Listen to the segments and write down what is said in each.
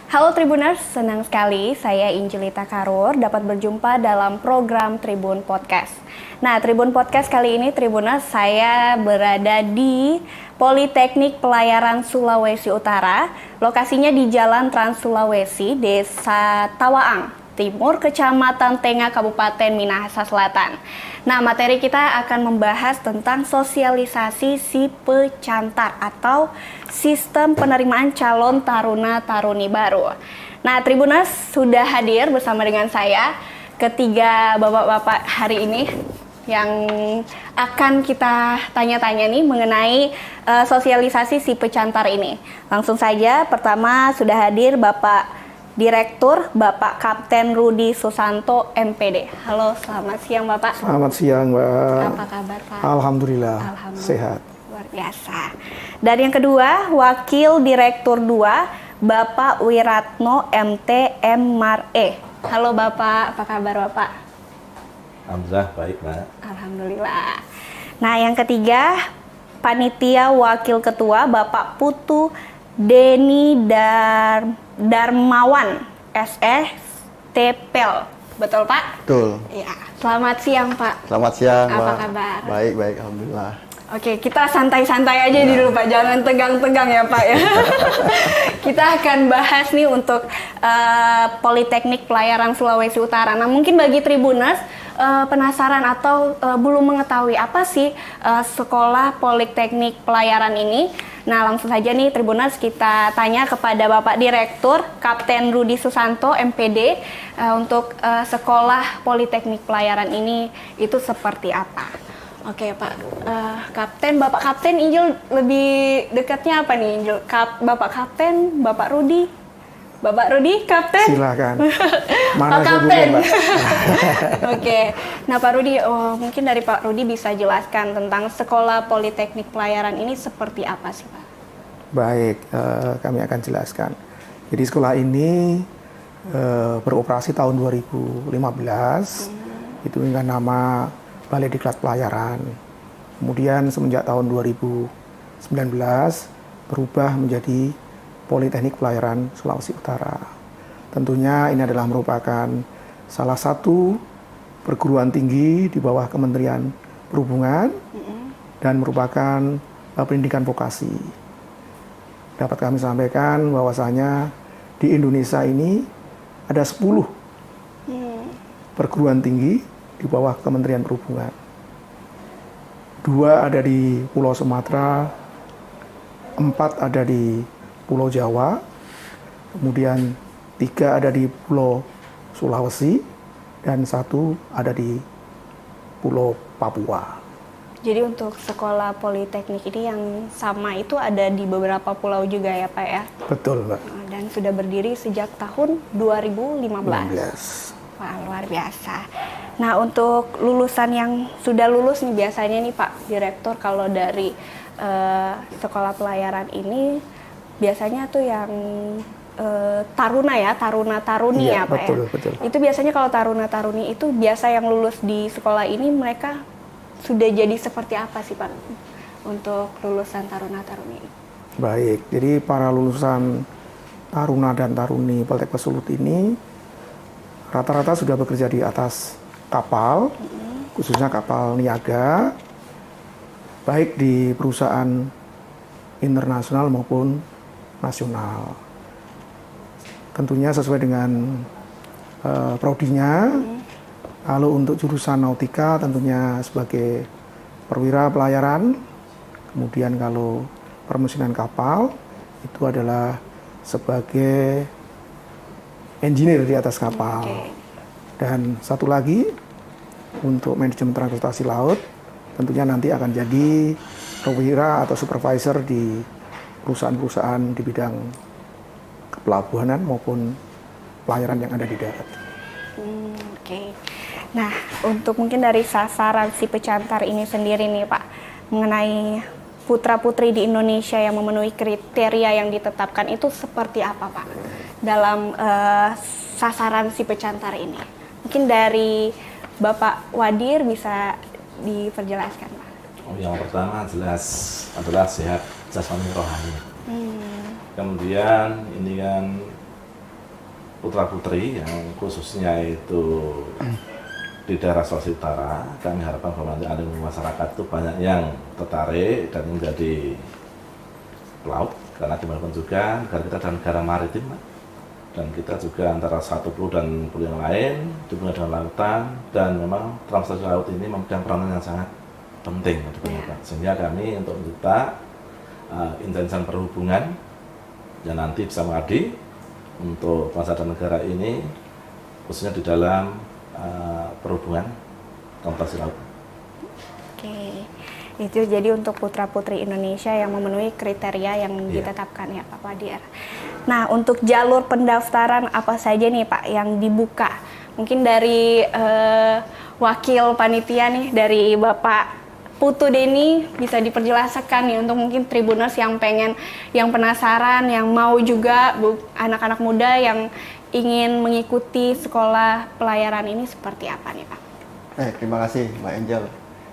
Halo Tribuners, senang sekali saya Injelita Karur dapat berjumpa dalam program Tribun Podcast. Nah, Tribun Podcast kali ini Tribuners, saya berada di Politeknik Pelayaran Sulawesi Utara. Lokasinya di Jalan Trans Sulawesi, Desa Tawaang Timur, Kecamatan Tenga, Kabupaten Minahasa Selatan. Nah, materi kita akan membahas tentang sosialisasi si pecantar atau sistem penerimaan calon taruna-taruni baru. Nah, Tribuners sudah hadir bersama dengan saya ketiga bapak-bapak hari ini yang akan kita tanya-tanya nih mengenai sosialisasi si pecantar ini. Langsung saja, pertama sudah hadir Bapak Direktur, Bapak Kapten Rudi Susanto, MPD. Halo, selamat siang Bapak. Selamat siang Mbak. Apa kabar Pak? Alhamdulillah, sehat. Luar biasa. Dan yang kedua, Wakil Direktur 2, Bapak Wiratno, MT, MMARE. Halo Bapak, apa kabar Bapak? Alhamdulillah, baik Mbak. Alhamdulillah. Nah, yang ketiga, Panitia Wakil Ketua, Bapak Putu Deni Darmawan, SSTPL. Betul Pak? Betul. Ya. Selamat siang Pak. Selamat siang Mbak. Apa kabar? Baik, Alhamdulillah. Oke, kita santai-santai aja dulu Pak, jangan tegang-tegang ya Pak ya. Kita akan bahas nih untuk Politeknik Pelayaran Sulawesi Utara. Nah, mungkin bagi Tribuners penasaran atau belum mengetahui apa sih sekolah Politeknik Pelayaran ini. Nah, langsung saja nih Tribuners kita tanya kepada Bapak Direktur Kapten Rudi Susanto, MPD, untuk sekolah Politeknik Pelayaran ini itu seperti apa. Oke Pak, Kapten, Bapak Kapten, Injil lebih dekatnya apa nih Injil? Bapak Kapten, Bapak Rudi? Bapak Rudi, Kapten? Silakan. Mana Pak Kapten? Oke, nah Pak Rudi, mungkin dari Pak Rudi bisa jelaskan tentang sekolah Politeknik Pelayaran ini seperti apa sih Pak? Baik, kami akan jelaskan. Jadi sekolah ini beroperasi tahun 2015, itu dengan nama Balai Diklat Pelayaran. Kemudian semenjak tahun 2019 berubah menjadi Politeknik Pelayaran Sulawesi Utara. Tentunya ini adalah merupakan salah satu perguruan tinggi di bawah Kementerian Perhubungan dan merupakan pendidikan vokasi. Dapat kami sampaikan bahwasanya di Indonesia ini ada 10 perguruan tinggi di bawah Kementerian Perhubungan. 2 ada di Pulau Sumatera, 4 ada di Pulau Jawa, kemudian 3 ada di Pulau Sulawesi, dan 1 ada di Pulau Papua. Jadi untuk sekolah politeknik ini yang sama itu ada di beberapa pulau juga ya Pak ya? Betul Mbak. Dan sudah berdiri sejak tahun 2015. 2015. Wah, luar biasa. Nah, untuk lulusan yang sudah lulus nih biasanya nih Pak Direktur, kalau dari sekolah pelayaran ini biasanya tuh yang taruna ya, taruna-taruni ya Pak betul, ya? Betul. Itu biasanya kalau taruna-taruni itu biasa yang lulus di sekolah ini mereka sudah jadi seperti apa sih Pak untuk lulusan taruna-taruni? Baik, jadi para lulusan taruna dan taruni Politeknik Sulut ini rata-rata sudah bekerja di atas kapal, khususnya kapal niaga, baik di perusahaan internasional maupun nasional. Tentunya sesuai dengan prodinya. Kalau untuk jurusan nautika tentunya sebagai perwira pelayaran, kemudian kalau permesinan kapal itu adalah sebagai engineer di atas kapal. Dan satu lagi untuk manajemen transportasi laut, tentunya nanti akan jadi perwira atau supervisor di perusahaan-perusahaan di bidang kepelabuhanan maupun pelayaran yang ada di darat. Oke. Nah, untuk mungkin dari sasaran si pecantar ini sendiri nih Pak, mengenai putra-putri di Indonesia yang memenuhi kriteria yang ditetapkan itu seperti apa Pak dalam sasaran si pecantar ini? Mungkin dari Bapak Wadir bisa diperjelaskan Pak. Yang pertama jelas adalah sehat jasmani rohani. Kemudian ini kan putra-putri yang khususnya itu di daerah Sulawesi Utara. Kami harapkan bahwa nanti ada masyarakat itu banyak yang tertarik dan menjadi pelaut, karena dimanapun juga negara kita adalah negara maritim, Pak. Dan kita juga antara satu pulau dan pulau yang lain dihubungkan dengan lautan, dan memang transportasi laut ini memegang peranan yang sangat penting Pak. Sehingga kami untuk mencipta insan perhubungan yang nanti bisa mengabdi untuk bangsa dan negara ini, khususnya di dalam perhubungan transportasi laut. Oke, itu jadi untuk putra-putri Indonesia yang memenuhi kriteria yang ditetapkan ya Pak Wadir. Nah, untuk jalur pendaftaran apa saja nih Pak yang dibuka? Mungkin dari wakil panitia nih, dari Bapak Putu Deni bisa diperjelaskan nih untuk mungkin Tribuners yang pengen, yang penasaran, yang mau juga anak-anak muda yang ingin mengikuti sekolah pelayaran ini seperti apa nih Pak? Terima kasih Mbak Angel.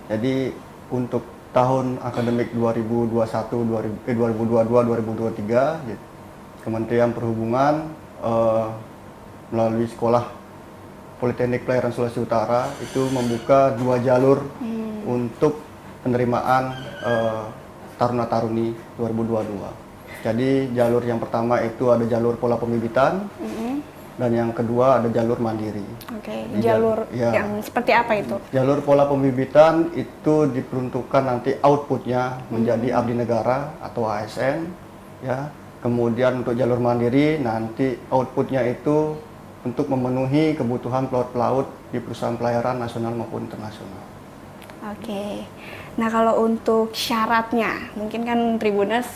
Jadi untuk tahun akademik 2022-2023, Kementerian Perhubungan melalui Sekolah Politeknik Pelayaran Sulawesi Utara itu membuka 2 jalur untuk penerimaan Taruna-Taruni 2022. Jadi jalur yang pertama itu ada jalur pola pembibitan, dan yang kedua ada jalur mandiri. Oke, jalur yang seperti apa itu? Jalur pola pembibitan itu diperuntukkan nanti outputnya menjadi abdi negara atau ASN, ya. Kemudian untuk jalur mandiri nanti outputnya itu untuk memenuhi kebutuhan pelaut-pelaut di perusahaan pelayaran nasional maupun internasional. Oke, nah kalau untuk syaratnya, mungkin kan Tribuners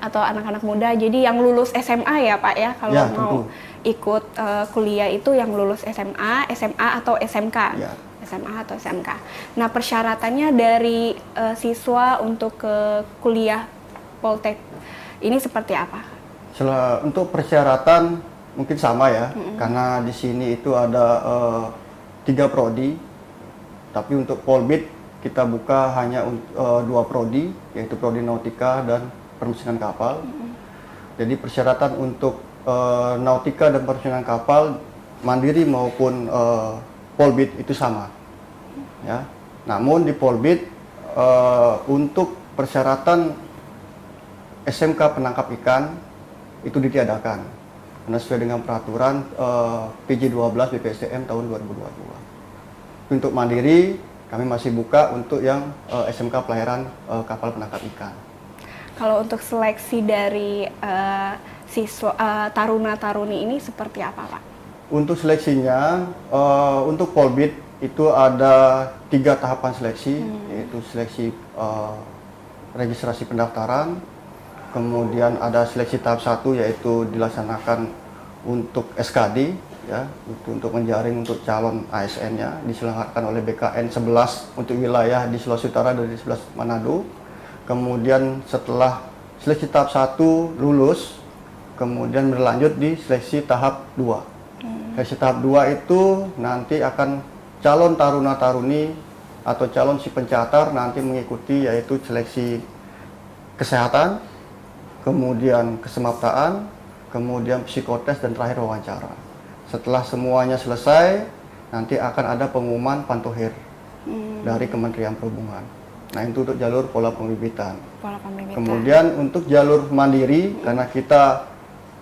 atau anak-anak muda, jadi yang lulus SMA ya Pak ya, kalau mau tentu ikut kuliah itu yang lulus SMA, SMA atau SMK. Ya. SMA atau SMK. Nah persyaratannya dari siswa untuk ke kuliah Poltek ini seperti apa? Untuk persyaratan mungkin sama ya, karena di sini itu ada 3 prodi, tapi untuk Polbid kita buka hanya 2 prodi, yaitu prodi nautika dan permesinan kapal. Jadi persyaratan untuk nautika dan permesinan kapal mandiri maupun Polbid itu sama, ya. Namun di Polbid untuk persyaratan SMK penangkap ikan itu ditiadakan karena sesuai dengan peraturan PJ 12 BPSDM tahun 2022. Untuk mandiri kami masih buka untuk yang SMK pelayaran kapal penangkap ikan. Kalau untuk seleksi dari siswa taruna-taruni ini seperti apa Pak? Untuk seleksinya, untuk Polbid itu ada 3 tahapan seleksi, yaitu seleksi registrasi pendaftaran, kemudian ada seleksi tahap 1 yaitu dilaksanakan untuk SKD, ya, untuk menjaring untuk calon ASN-nya, diselenggarakan oleh BKN 11 untuk wilayah di Sulawesi Utara dan di 11 Manado. Kemudian setelah seleksi tahap 1 lulus, kemudian berlanjut di seleksi tahap 2. Seleksi tahap 2 itu nanti akan calon taruna-taruni atau calon si pencatar nanti mengikuti yaitu seleksi kesehatan, kemudian kesemaptaan, kemudian psikotes, dan terakhir wawancara. Setelah semuanya selesai, nanti akan ada pengumuman pantohir dari Kementerian Perhubungan. Nah, itu untuk jalur pola pembibitan. Kemudian untuk jalur mandiri, karena kita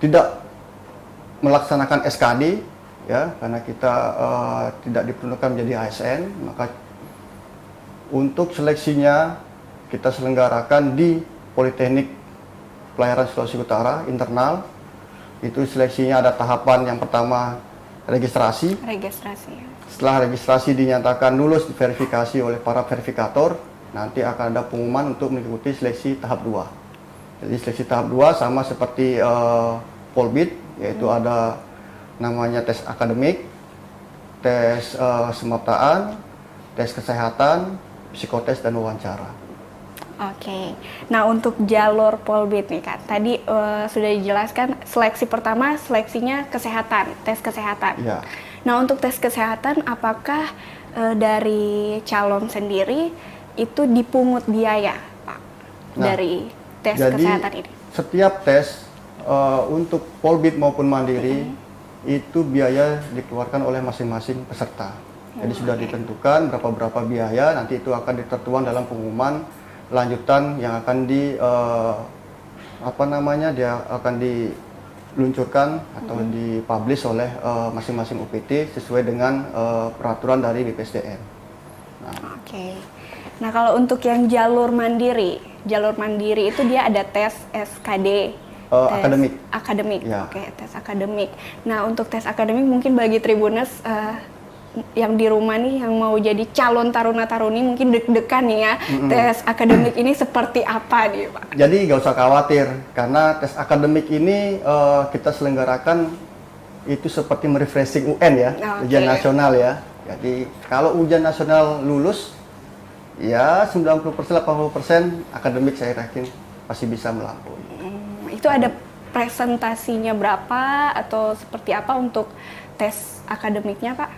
tidak melaksanakan SKD, ya, karena kita tidak diperuntukkan menjadi ASN, maka untuk seleksinya kita selenggarakan di Politeknik Pelayaran Sulawesi Utara internal. Itu seleksinya ada tahapan yang pertama registrasi. Setelah registrasi dinyatakan lulus diverifikasi oleh para verifikator, nanti akan ada pengumuman untuk mengikuti seleksi tahap 2. Jadi seleksi tahap 2 sama seperti Polbid, yaitu ada namanya tes akademik, tes semaptaan, tes kesehatan, psikotes, dan wawancara. Oke, nah untuk jalur Polbid nih Kak, tadi sudah dijelaskan seleksi pertama seleksinya kesehatan, tes kesehatan. Ya. Nah untuk tes kesehatan apakah dari calon sendiri itu dipungut biaya Pak dari tes jadi, kesehatan ini? Setiap tes untuk Polbid maupun mandiri itu biaya dikeluarkan oleh masing-masing peserta. Jadi sudah ditentukan berapa biaya, nanti itu akan ditertuang dalam pengumuman lanjutan yang akan dia akan diluncurkan atau dipublish oleh masing-masing UPT sesuai dengan peraturan dari BPSDM. Oke. Nah, kalau untuk yang jalur mandiri itu dia ada tes SKD. Akademik. Ya. Oke, tes akademik. Nah, untuk tes akademik mungkin bagi Tribuners yang di rumah nih yang mau jadi calon taruna-taruni mungkin deg-degan nih ya. Tes akademik ini seperti apa nih, Pak? Jadi nggak usah khawatir karena tes akademik ini kita selenggarakan itu seperti merefreshing UN ya, ujian nasional ya. Jadi kalau ujian nasional lulus ya 90% 80% akademik saya yakin pasti bisa melampaui. Itu ada presentasinya berapa atau seperti apa untuk tes akademiknya, Pak?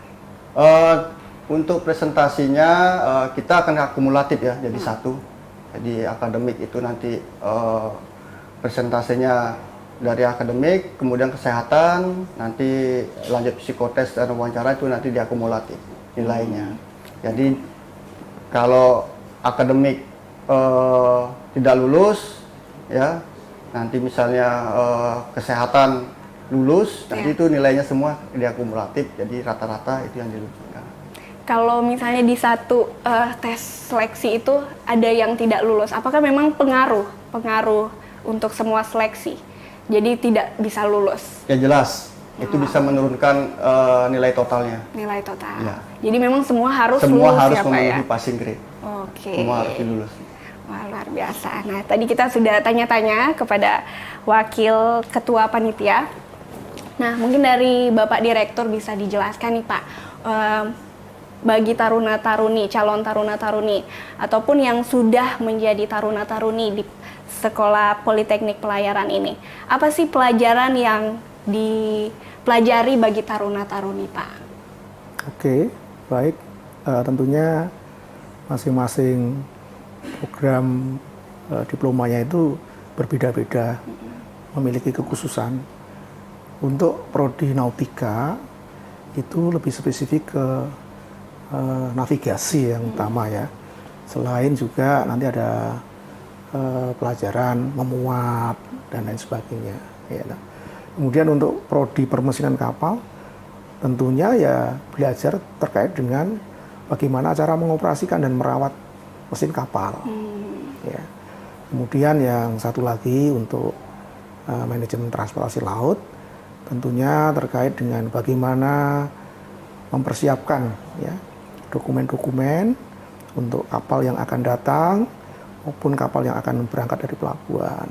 Untuk presentasinya kita akan akumulatif ya, jadi satu. Jadi akademik itu nanti presentasinya dari akademik, kemudian kesehatan, nanti lanjut psikotes dan wawancara itu nanti diakumulatif nilainya. Jadi kalau akademik tidak lulus, ya nanti misalnya kesehatan lulus, nanti itu nilainya semua diakumulatif, jadi rata-rata itu yang diluncurkan. Kalau misalnya di satu tes seleksi itu ada yang tidak lulus, apakah memang pengaruh untuk semua seleksi? Jadi tidak bisa lulus? Ya jelas, itu bisa menurunkan nilai totalnya. Nilai total. Ya. Jadi memang semua harus semua lulus harus ya, Pak, memenuhi ya? passing grade. Oke. Semua harus dilulus. Wah, luar biasa. Nah, tadi kita sudah tanya-tanya kepada wakil ketua panitia. Nah, mungkin dari Bapak Direktur bisa dijelaskan nih, Pak, bagi taruna-taruni, calon taruna-taruni, ataupun yang sudah menjadi taruna-taruni di Sekolah Politeknik Pelayaran ini, apa sih pelajaran yang dipelajari bagi taruna-taruni, Pak? Oke, baik. Tentunya masing-masing program diplomanya itu berbeda-beda, memiliki kekhususan. Untuk prodi nautika itu lebih spesifik ke navigasi yang utama ya. Selain juga nanti ada pelajaran memuat dan lain sebagainya. Ya. Kemudian untuk prodi permesinan kapal tentunya ya belajar terkait dengan bagaimana cara mengoperasikan dan merawat mesin kapal. Ya. Kemudian yang satu lagi untuk manajemen transportasi laut, tentunya terkait dengan bagaimana mempersiapkan ya, dokumen-dokumen untuk kapal yang akan datang maupun kapal yang akan berangkat dari pelabuhan.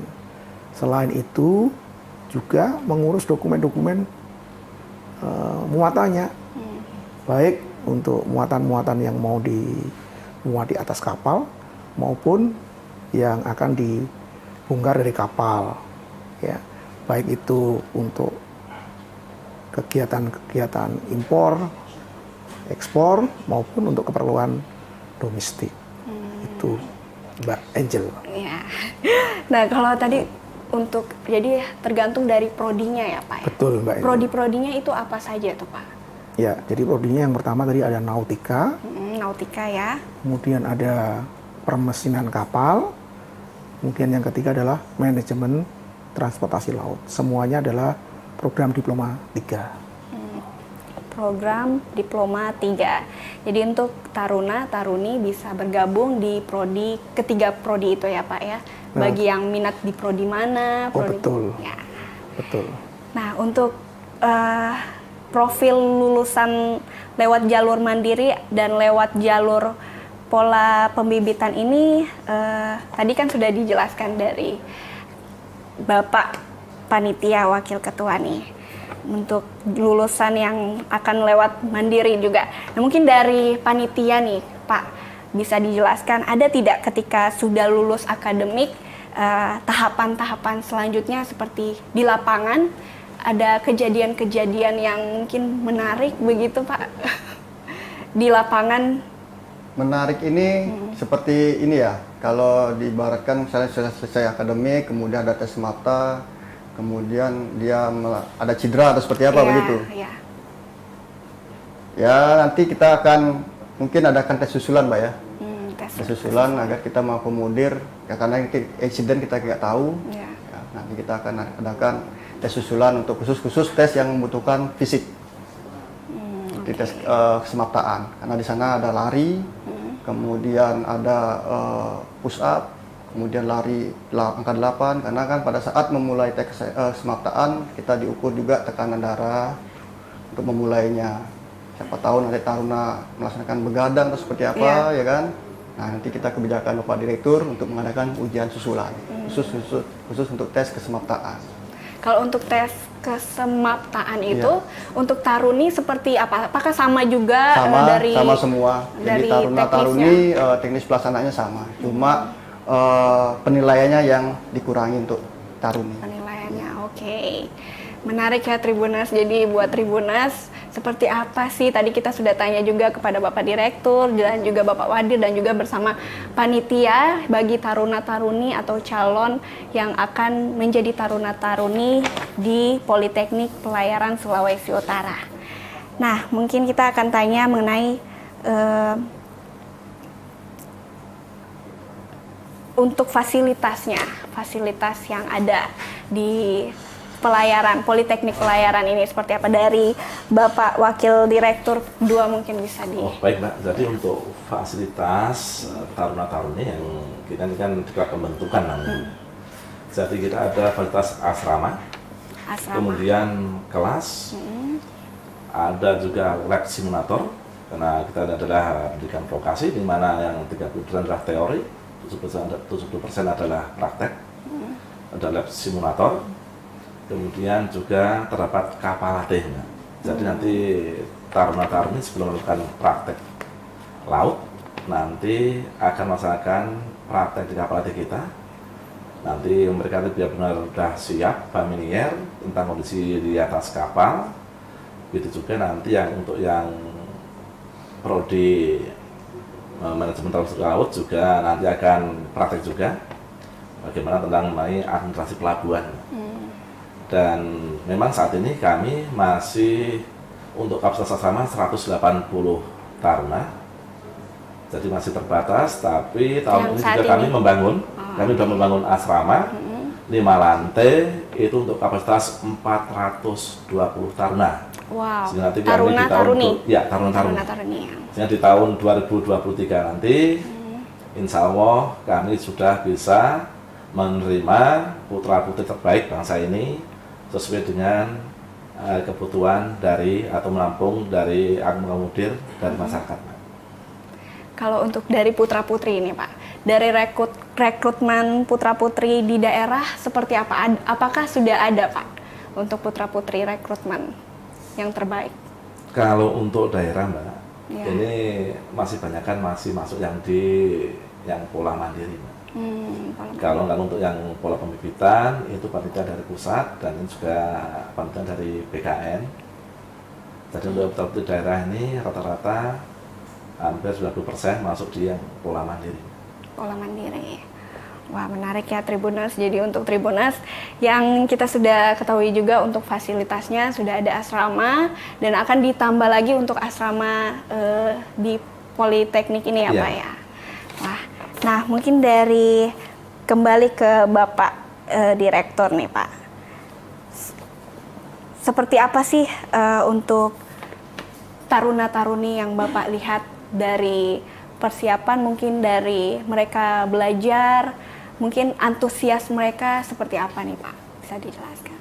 Selain itu juga mengurus dokumen-dokumen muatannya, baik untuk muatan-muatan yang mau dimuat di atas kapal maupun yang akan dibongkar dari kapal, ya, baik itu untuk kegiatan-kegiatan impor, ekspor maupun untuk keperluan domestik. Itu Mbak Angel. Ya. Nah, kalau tadi untuk jadi tergantung dari prodinya ya, Pak. Betul, Mbak Angel. Prodi-prodinya itu apa saja tuh, Pak? Ya, jadi prodinya yang pertama tadi ada nautika. Nautika ya. Kemudian ada permesinan kapal. Kemudian yang ketiga adalah manajemen transportasi laut. Semuanya adalah program diploma 3. Program diploma 3. Jadi untuk taruna-taruni bisa bergabung di prodi, ketiga prodi itu ya, Pak ya. Bagi yang minat di prodi mana, prodi. Betul. Ya. Betul. Nah, untuk profil lulusan lewat jalur mandiri dan lewat jalur pola pembibitan ini tadi kan sudah dijelaskan dari Bapak Panitia Wakil Ketua nih, untuk lulusan yang akan lewat mandiri juga. Nah, mungkin dari panitia nih, Pak, bisa dijelaskan ada tidak ketika sudah lulus akademik tahapan-tahapan selanjutnya seperti di lapangan, ada kejadian-kejadian yang mungkin menarik begitu, Pak? Di lapangan. Menarik ini seperti ini ya, kalau diibaratkan misalnya sudah selesai akademik, kemudian ada tes mata, kemudian dia ada cedera atau seperti apa Iya, begitu. iya. Ya nanti kita akan mungkin adakan tes susulan Mbak ya. Tes Susulan agar kita mengakomodir ya, karena insiden kita nggak tahu ya. ya, nanti kita akan adakan tes susulan untuk khusus tes yang membutuhkan fisik seperti tes kesemaptaan karena di sana ada lari kemudian ada push up kemudian lari angka 8 karena kan pada saat memulai tes kesemaptaan kita diukur juga tekanan darah untuk memulainya siapa tahu nanti taruna melaksanakan begadang atau seperti apa ya kan. Nah, nanti kita kebijakan Bapak Direktur untuk mengadakan ujian susulan, khusus untuk tes kesemaptaan. Kalau untuk tes kesemaptaan itu, untuk taruni seperti apa? Apakah sama juga Sama semua. Dari Jadi taruna-taruni teknis pelaksanaannya sama. Cuma penilaiannya yang dikurangi untuk taruni. Penilaiannya, oke. Menarik ya Tribuners. Jadi buat Tribuners, seperti apa sih? Tadi kita sudah tanya juga kepada Bapak Direktur dan juga Bapak Wadir dan juga bersama panitia bagi taruna-taruni atau calon yang akan menjadi taruna-taruni di Politeknik Pelayaran Sulawesi Utara. Nah, mungkin kita akan tanya mengenai untuk fasilitas yang ada di Politeknik Pelayaran ini seperti apa dari Bapak Wakil Direktur 2 mungkin bisa di. Oh, baik Mbak, jadi untuk fasilitas taruna-taruni yang kita ini kan juga pembentukan namanya. Jadi kita ada fasilitas asrama. Kemudian kelas, ada juga lab simulator karena kita adalah pendidikan vokasi di mana yang 30% adalah teori, 70% adalah praktek. Ada lab simulator. Kemudian juga terdapat kapal latih. Jadi nanti taruna-taruni sebelum melakukan praktek laut, nanti akan melaksanakan praktek di kapal latih kita. Nanti mereka benar-benar sudah siap, familiar tentang kondisi di atas kapal. Begitu juga nanti untuk yang prodi manajemen transportasi laut juga nanti akan praktek juga bagaimana tentang mengenai administrasi pelabuhan. Dan memang saat ini kami masih untuk kapasitas asrama 180 taruna, jadi masih terbatas. Tapi tahun ini juga kami membangun, kami sudah membangun asrama 5 lantai itu untuk kapasitas 420 taruna. Wow. Sehingga nanti Taruna-taruni. Ya, taruna-taruni. Ya. Sehingga di tahun 2023 nanti, insya Allah kami sudah bisa menerima putra-putri terbaik bangsa ini sesuai dengan kebutuhan dari atau menampung dari mengakomodir dari masyarakat. Kalau untuk dari putra-putri ini Pak, dari rekrutmen putra-putri di daerah seperti apa? Apakah sudah ada Pak untuk putra-putri rekrutmen yang terbaik? Kalau untuk daerah Mbak, ini masih banyak kan masih masuk yang pola mandiri Mbak. Kalau nggak untuk yang pola pembibitan itu panitia dari pusat dan ini juga panitia dari BKN. Jadi untuk putra-putri daerah ini rata-rata hampir 90% masuk di yang pola mandiri. Pola mandiri. Wah, menarik ya Tribuners. Jadi untuk Tribuners yang kita sudah ketahui juga untuk fasilitasnya sudah ada asrama dan akan ditambah lagi untuk asrama di Politeknik ini ya Pak ya. Wah, nah mungkin kembali ke Bapak Direktur nih Pak. Seperti apa sih untuk taruna-taruni yang Bapak lihat dari persiapan, mungkin dari mereka belajar, mungkin antusias mereka seperti apa nih Pak? Bisa dijelaskan?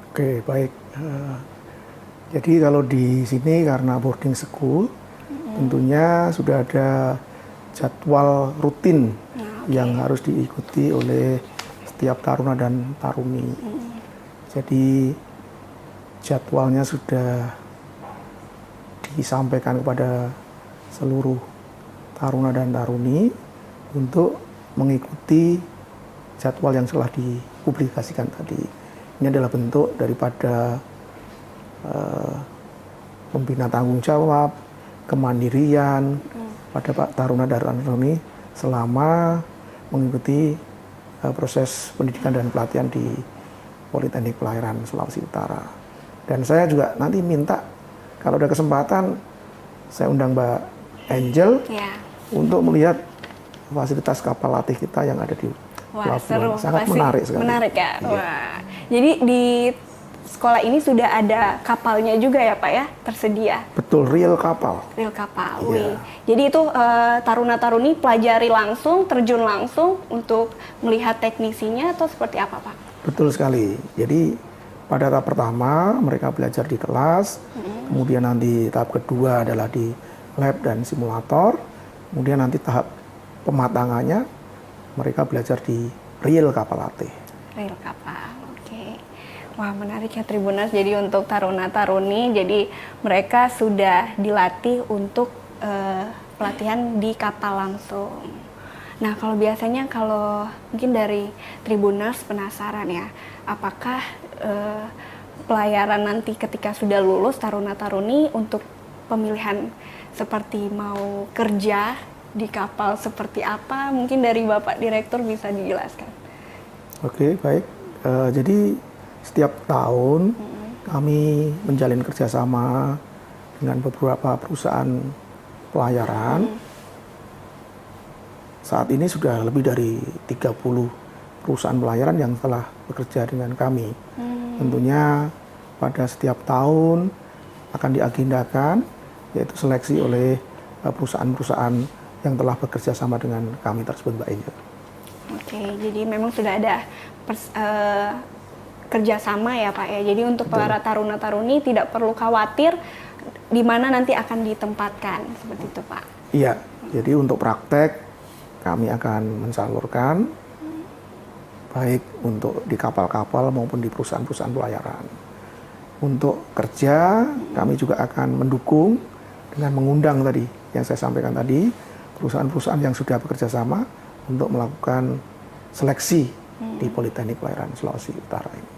Oke, baik. Jadi kalau di sini karena boarding school, tentunya sudah ada jadwal rutin yang harus diikuti oleh setiap taruna dan taruni. Jadi jadwalnya sudah disampaikan kepada seluruh taruna dan taruni untuk mengikuti jadwal yang telah dipublikasikan tadi. Ini adalah bentuk daripada pembina tanggung jawab, kemandirian pada Pak Taruna dan Taruni selama mengikuti proses pendidikan dan pelatihan di Politeknik Pelayaran Sulawesi Utara. Dan saya juga nanti minta kalau ada kesempatan saya undang Mbak Angel Ya. untuk melihat fasilitas kapal latih kita yang ada di Wah, pelabuhan. seru. Sangat Pasti menarik sekali. Menarik ya. Iya. Wah. Jadi di sekolah ini sudah ada kapalnya juga ya Pak ya, tersedia. Betul, real kapal. Real kapal. Iya. Wih. Jadi itu taruna-taruni pelajari langsung, terjun langsung untuk melihat teknisinya atau seperti apa Pak? Betul sekali. Jadi pada tahap pertama mereka belajar di kelas, kemudian nanti tahap kedua adalah di lab dan simulator, kemudian nanti tahap pematangannya mereka belajar di real kapal latih. Real kapal, oke. Wah menarik ya Tribuners, jadi untuk taruna-taruni, jadi mereka sudah dilatih untuk pelatihan di kapal langsung. Nah kalau biasanya kalau mungkin dari Tribuners penasaran ya, apakah pelayaran nanti ketika sudah lulus taruna-taruni untuk pemilihan seperti mau kerja di kapal seperti apa, mungkin dari Bapak Direktur bisa dijelaskan. Oke, baik. Jadi setiap tahun kami menjalin kerjasama dengan beberapa perusahaan pelayaran. Saat ini sudah lebih dari 30 perusahaan pelayaran yang telah bekerja dengan kami. Tentunya pada setiap tahun akan diagendakan yaitu seleksi oleh perusahaan-perusahaan yang telah bekerja sama dengan kami tersebut, Mbak Angel. Oke, jadi memang sudah ada kerjasama ya Pak ya. Jadi untuk para taruna-taruni tidak perlu khawatir di mana nanti akan ditempatkan, seperti itu Pak. Iya, jadi untuk praktek kami akan mensalurkan baik untuk di kapal-kapal maupun di perusahaan-perusahaan pelayaran. Untuk kerja kami juga akan mendukung dengan mengundang tadi yang saya sampaikan tadi perusahaan-perusahaan yang sudah bekerja sama untuk melakukan seleksi di Politeknik Pelayaran Sulawesi Utara ini.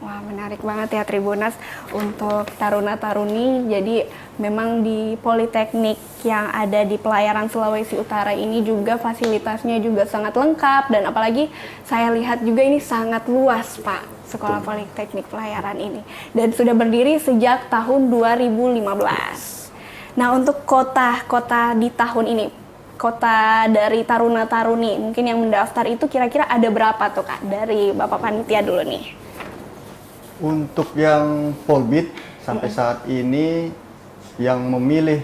Wah menarik banget ya Tribuners untuk taruna-taruni. Jadi memang di Politeknik yang ada di Pelayaran Sulawesi Utara ini juga fasilitasnya juga sangat lengkap, dan apalagi saya lihat juga ini sangat luas Pak, Sekolah Politeknik Pelayaran ini, dan sudah berdiri sejak tahun 2015. Nah untuk kota-kota di tahun ini, kota dari taruna-taruni mungkin yang mendaftar itu kira-kira ada berapa tuh Kak, dari Bapak Panitia dulu nih? Untuk yang Polbit sampai saat ini yang memilih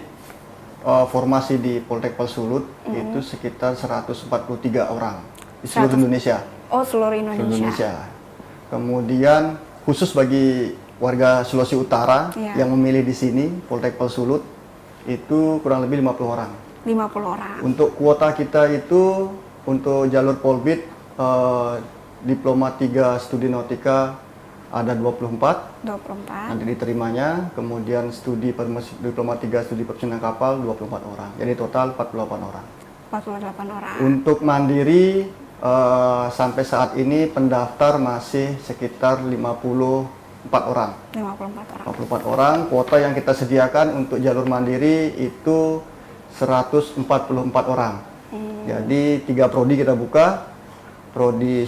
formasi di Poltek Sulut itu sekitar 143 orang di seluruh Indonesia. Oh seluruh Seluruh Indonesia. Indonesia. Kemudian khusus bagi warga Sulawesi Utara yang memilih di sini Poltek Sulut itu kurang lebih 50 orang. 50 orang. Untuk kuota kita itu untuk jalur Polbit Diploma 3 Studi Nautika ada 24 nanti diterimanya, kemudian Diploma 3 Studi Permesinan Kapal 24 orang, jadi total 48 orang. 48 orang. Untuk mandiri sampai saat ini pendaftar masih sekitar 54 orang. 54 orang. 54 orang, kuota yang kita sediakan untuk jalur mandiri itu 144 orang. Jadi 3 prodi kita buka. Prodi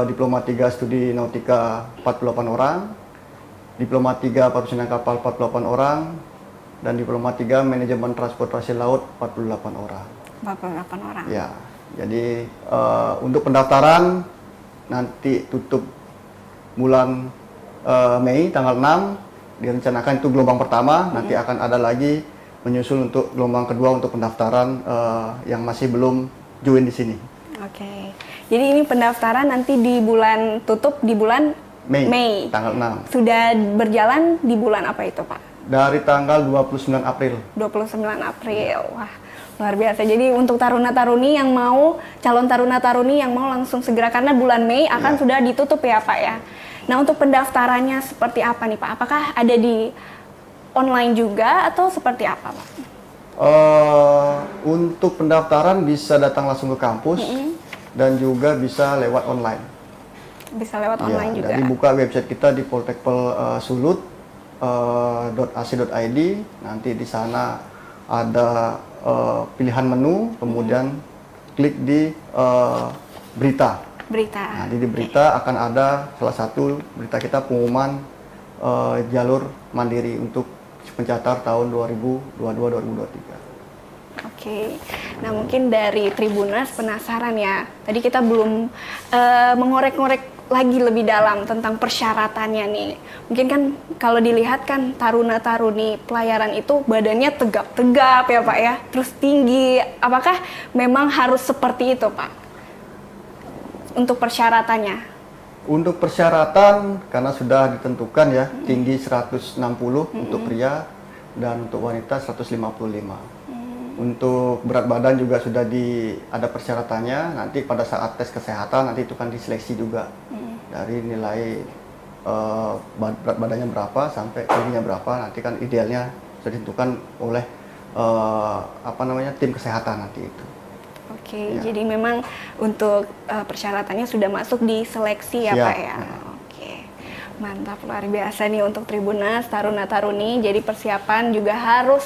Diploma 3 Studi Nautika 48 orang, Diploma 3 Permesinan Kapal 48 orang, dan Diploma 3 Manajemen Transportasi Laut 48 orang. 48 orang. Ya, jadi untuk pendaftaran nanti tutup bulan Mei tanggal 6, direncanakan itu gelombang pertama, nanti akan ada lagi menyusul untuk gelombang kedua untuk pendaftaran yang masih belum join di sini. Oke. Jadi ini pendaftaran nanti tutup di bulan Mei. Tanggal 6. Sudah berjalan di bulan apa itu, Pak? Dari tanggal 29 April. 29 April. Wah, luar biasa. Jadi untuk taruna-taruni yang mau, calon taruna-taruni yang mau langsung segera, karena bulan Mei akan sudah ditutup ya, Pak ya. Nah, untuk pendaftarannya seperti apa nih, Pak? Apakah ada di online juga atau seperti apa, Pak? Untuk pendaftaran bisa datang langsung ke kampus dan juga bisa lewat online. Bisa lewat online juga. Jadi buka website kita di poltekpel.sulut.ac.id. Nanti di sana ada pilihan menu, kemudian klik di berita. Berita. Nah, di berita akan ada salah satu berita kita pengumuman jalur mandiri untuk pencatat tahun 2022-2023. Oke, nah mungkin dari Tribuners penasaran ya. Tadi kita belum mengorek-ngorek lagi lebih dalam tentang persyaratannya nih. Mungkin kan kalau dilihat kan taruna-taruni pelayaran itu badannya tegap-tegap ya Pak ya, terus tinggi. Apakah memang harus seperti itu Pak? Untuk persyaratannya? Untuk persyaratan karena sudah ditentukan ya, tinggi 160 untuk pria dan untuk wanita 155. Untuk berat badan juga sudah ada persyaratannya, nanti pada saat tes kesehatan nanti itu kan diseleksi juga dari nilai berat badannya berapa sampai tingginya berapa, nanti kan idealnya sudah ditentukan oleh tim kesehatan nanti itu. Oke, Ya. jadi memang untuk persyaratannya sudah masuk di seleksi ya Siap. Pak ya. Oke, mantap, luar biasa nih untuk Tribuners, taruna-taruni. Jadi persiapan juga harus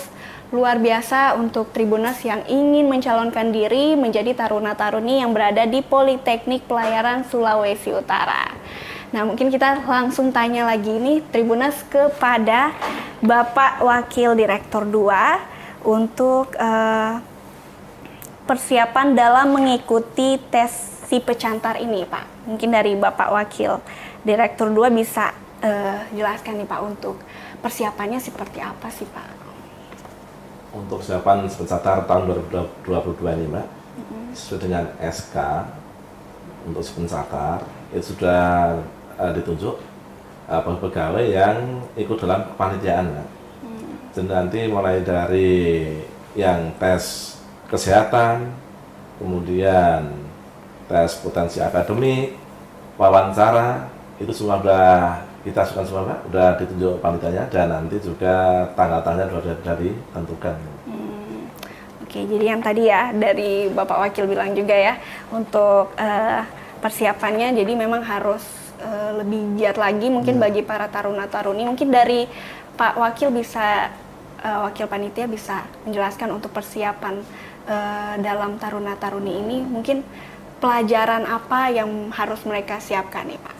luar biasa untuk Tribuners yang ingin mencalonkan diri menjadi taruna-taruni yang berada di Politeknik Pelayaran Sulawesi Utara. Nah, mungkin kita langsung tanya lagi nih Tribuners kepada Bapak Wakil Direktur 2 untuk persiapan dalam mengikuti tes si pecantar ini, Pak. Mungkin dari Bapak Wakil Direktur 2 bisa jelaskan nih Pak untuk persiapannya seperti apa sih Pak? Untuk persiapan pencatat tahun 2022 ini Mbak, sesuai dengan SK untuk pencatat itu sudah ditunjuk pegawai yang ikut dalam kepanitiaan Mbak. Dan nanti mulai dari yang tes kesehatan, kemudian tes potensi akademik, wawancara, itu semua sudah kita sudah semua Pak, sudah ditunjuk panitianya dan nanti juga tanggal-tanggal sudah ditentukan. Oke, jadi yang tadi ya dari Bapak Wakil bilang juga ya untuk persiapannya jadi memang harus lebih giat lagi mungkin bagi para taruna-taruni. Mungkin dari Pak Wakil bisa Wakil Panitia bisa menjelaskan untuk persiapan dalam taruna-taruni ini mungkin pelajaran apa yang harus mereka siapkan nih Pak?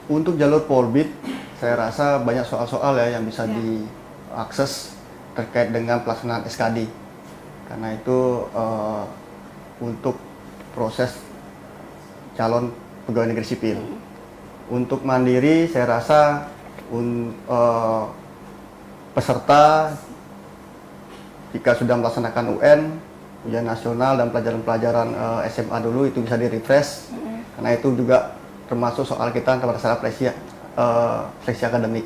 Untuk jalur Polbit, saya rasa banyak soal-soal ya yang bisa diakses terkait dengan pelaksanaan SKD. Karena itu untuk proses calon pegawai negeri sipil. Untuk mandiri, saya rasa peserta jika sudah melaksanakan UN, ujian nasional dan pelajaran-pelajaran SMA dulu itu bisa di-refresh. Karena itu juga termasuk soal kita pada saat seleksi akademik.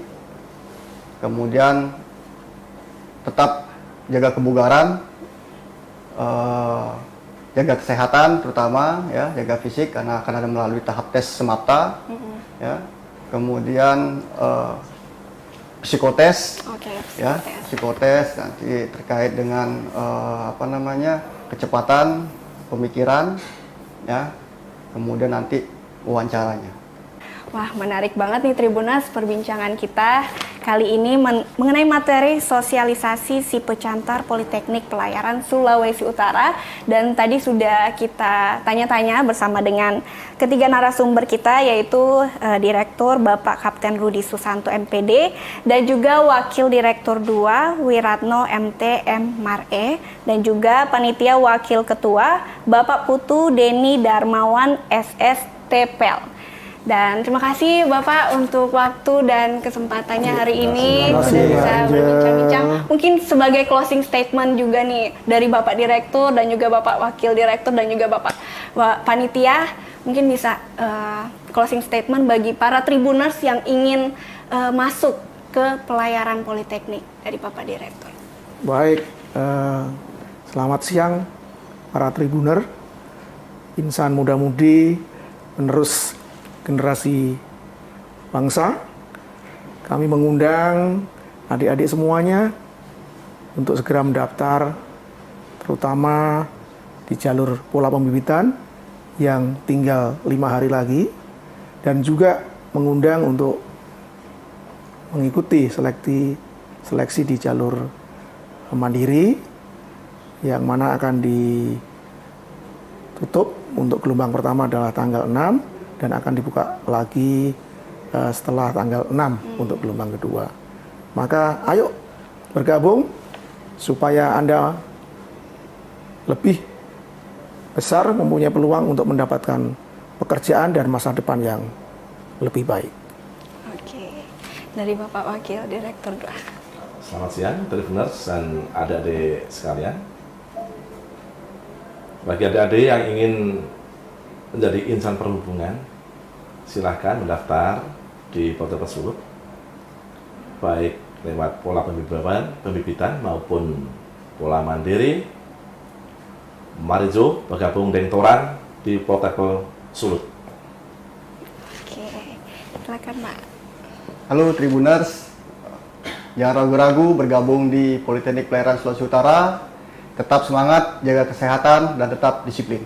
Kemudian tetap jaga kebugaran, jaga kesehatan terutama ya, jaga fisik karena akan ada melalui tahap tes semata, ya. Kemudian psikotes, ya, psikotes nanti terkait dengan kecepatan pemikiran, ya. Kemudian nanti wawancaranya. Wah, menarik banget nih Tribuners perbincangan kita kali ini mengenai materi sosialisasi si pecantar Politeknik Pelayaran Sulawesi Utara. Dan tadi sudah kita tanya-tanya bersama dengan ketiga narasumber kita yaitu Direktur Bapak Kapten Rudi Susanto MPD dan juga Wakil Direktur 2 Wiratno MT M Mar.E dan juga Panitia Wakil Ketua Bapak Putu Deni Darmawan SS Tepel. Dan terima kasih Bapak untuk waktu dan kesempatannya hari ini sudah bisa berbincang-bincang. Mungkin sebagai closing statement juga nih dari Bapak Direktur dan juga Bapak Wakil Direktur dan juga Bapak Panitia, mungkin bisa closing statement bagi para Tribuners yang ingin masuk ke pelayaran Politeknik dari Bapak Direktur. Baik, selamat siang para Tribuner, insan muda-mudi penerus generasi bangsa. Kami mengundang adik-adik semuanya untuk segera mendaftar, terutama di jalur pola pembibitan yang tinggal 5 hari lagi, dan juga mengundang untuk mengikuti seleksi di jalur mandiri yang mana akan ditutup untuk gelombang pertama adalah tanggal 6 dan akan dibuka lagi setelah tanggal 6 untuk gelombang kedua. Maka ayo bergabung supaya Anda lebih besar mempunyai peluang untuk mendapatkan pekerjaan dan masa depan yang lebih baik. Oke, dari Bapak Wakil Direktur. Selamat siang, Tribuners dan adik-adik sekalian. Bagi adik-adik yang ingin menjadi insan perhubungan, silahkan mendaftar di Poltekkes Sulut, baik lewat pola pembibitan maupun pola mandiri. Mari Jo bergabung dengan Toran di Poltekkes Sulut. Oke, silakan Pak. Halo Tribuners, jangan ragu-ragu bergabung di Politeknik Pelayaran Sulawesi Utara. Tetap semangat, jaga kesehatan, dan tetap disiplin.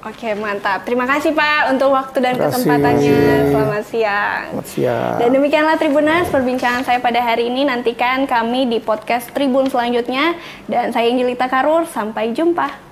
Oke, mantap. Terima kasih Pak untuk waktu dan Terima kasih. kesempatannya. Selamat siang. Selamat siang. Dan demikianlah Tribuners perbincangan saya pada hari ini. Nantikan kami di podcast Tribun selanjutnya. Dan saya Angelita Karur, sampai jumpa.